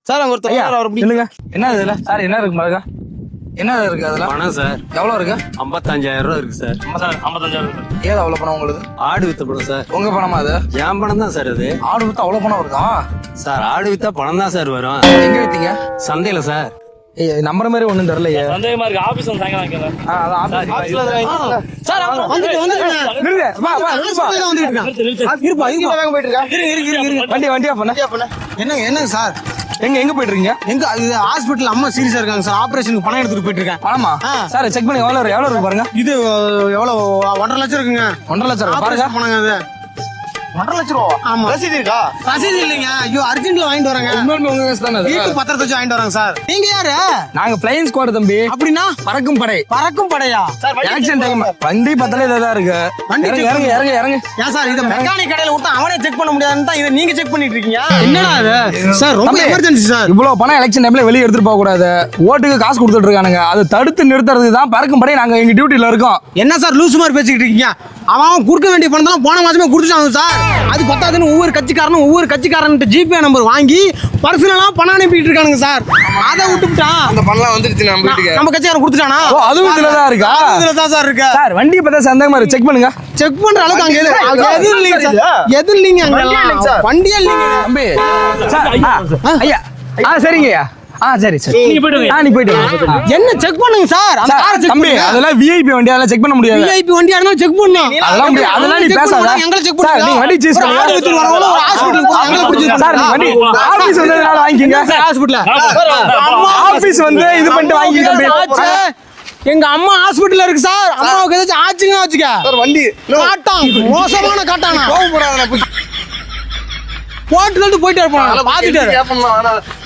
Sir அங்க ஒருத்தர் சொல்லுங்க. என்ன இதுல சார் என்ன இருக்கு பாருங்க. என்ன இருக்கு அதுல? பணம் சார். எவ்வளவு இருக்கு? 55,000 ரூபா இருக்கு சார். 55,000. ஏது அவ்வளவு பணம் உங்களுக்கு? ஆடு வித்த பணம் சார். உங்க பணமா அது? என் பணம் தான் சார் அது. ஆடு வித்தா அவ்வளவு பணம் வருதா சார்? ஆடு வித்தா பணம் தான் சார் வரும். எங்க வித்தீங்க? சந்தையில சார். நம்புற மாதிரி ஒண்ணும் தெரியலையே. சந்தேகமா இருக்கு. ஆபீஸ் வந்து சாயங்காலம் வாங்கிக்கலாம். சார் வண்டியா பண்ண என்னங்க சார்? எங்க போயிட்டு இருக்கீங்க? எங்க இது ஹாஸ்பிட்டல் அம்மா சீரியஸா இருக்காங்க சார். ஆபரேஷனுக்கு பணம் எடுத்துட்டு போயிட்டு இருக்கேன். பணமா? சார் செக் பண்ணி எவ்வளவு இருக்கு பாருங்க. இது எவ்வளவு 1.5 லட்சம் இருக்குங்க. 1.5 லட்சம் பாருங்க. பணங்க அது 1.5 லட்சம் ரூபா. ஆமா. ரசீது இருக்கா? ரசீது இல்லைங்க. ஐயோ அர்ஜென்ட்ல வாங்கிட்டு வரேங்க. உண்மையுமே உங்க காசு தானே அது? வீட்டு பத்திரத்தை வச்சு வாங்கிட்டு வரேங்க சார். நீங்க யாரு? நாங்க பிளைன் ஸ்குவாட் தம்பி. அப்படின்னா பறக்கும் படை. பறக்கும் படையா? எலெக்ஷன் டைம் வண்டி பத்தல இதா இருக்கு. இறங்க. ஏன் சார் இத மெக்கானிக் கடையில விட்டா அவனே செக் பண்ண முடியாதுன்னு தான் இத நீங்க செக் பண்ணிட்டு இருக்கீங்க? என்னடா இது? சார் ரொம்ப எமர்ஜென்சி சார். இவ்வளவு பணம் எலெக்ஷன் டைம்ல வெளிய எடுத்துட்டு போக கூடாது. ஓட்டுக்கு காசு கொடுத்துட்டு இருக்கானுங்க. அதை தடுத்து நிறுத்துறதுக்கு தான் பறக்கும் படை நாங்க எங்க டியூட்டில இருக்கோம். என்ன சார் லூசு மாதிரி பேசிக்கிட்டு இருக்கீங்க? அவன் கொடுக்க வேண்டிய பணம் தான் போன மாசமே கொடுத்துட்டாங்க சார். அது பத்தாதுன்னு ஒவ்வொரு கட்சிக்காரன் ஜிபே நம்பர் வாங்கி பர்சனலா பணம் அனுப்பிட்டு இருக்கானுங்க சார். அதை விட்டுட்டான். அந்த பணம் வந்துருச்சு நம்ம வீட்டுக்கு. நம்ம கட்சிக்காரன் கொடுத்துட்டானா? ஓ அதுவும் இதுல தான் இருக்கா? இதுல தான் சார் இருக்கு. சார் வண்டி பார்த்தா சந்தேகமா இருக்கு. செக் பண்ணுங்க. செக் பண்ற அளவுக்கு அங்க எது இல்லைங்க சார். எது இல்லைங்க அங்க. வண்டியே இல்லைங்க தம்பி. சார் ஐயா. சரிங்கய்யா. சரி நீங்க போயிட்டு நீ போயிட்டு வாங்க. என்ன செக் பண்ணுங்க சார். அந்த காரை செக் தம்பி பண்ணுங்க. அதெல்லாம் விஐபி வண்டி அதெல்லாம் செக் பண்ண முடியாது. விஐபி வண்டியா இருந்தா செக் பண்ணனும். அதெல்லாம் முடியாது. அதெல்லாம் நீ பேசாத. எங்க செக் சார் பண்ணுங்க. நீ வண்டி சீஸ் பண்ணுங்க. ஆடு வித்து வரவங்க ஒரு ஹாஸ்பிடலுக்கு போய் எங்க பிடிச்சு சார் நீ வண்டி ஆபீஸ் வந்ததனால வாங்கிக்கங்க. சார் ஹாஸ்பிடல்ல ஆபீஸ் வந்து இது பண்ணிட்டு வாங்கிக்கங்க. எங்க அம்மா ஹாஸ்பிடல்ல இருக்கு சார். அம்மாவுக்கு ஏதாச்சும் ஆச்சுங்கன்னா வச்சுக்க. சார் வண்டி காட்டான் மோசமான காட்டானா. கோவம் போறாத. போட்டு போயிட்டே இருப்பான். பாத்துட்டு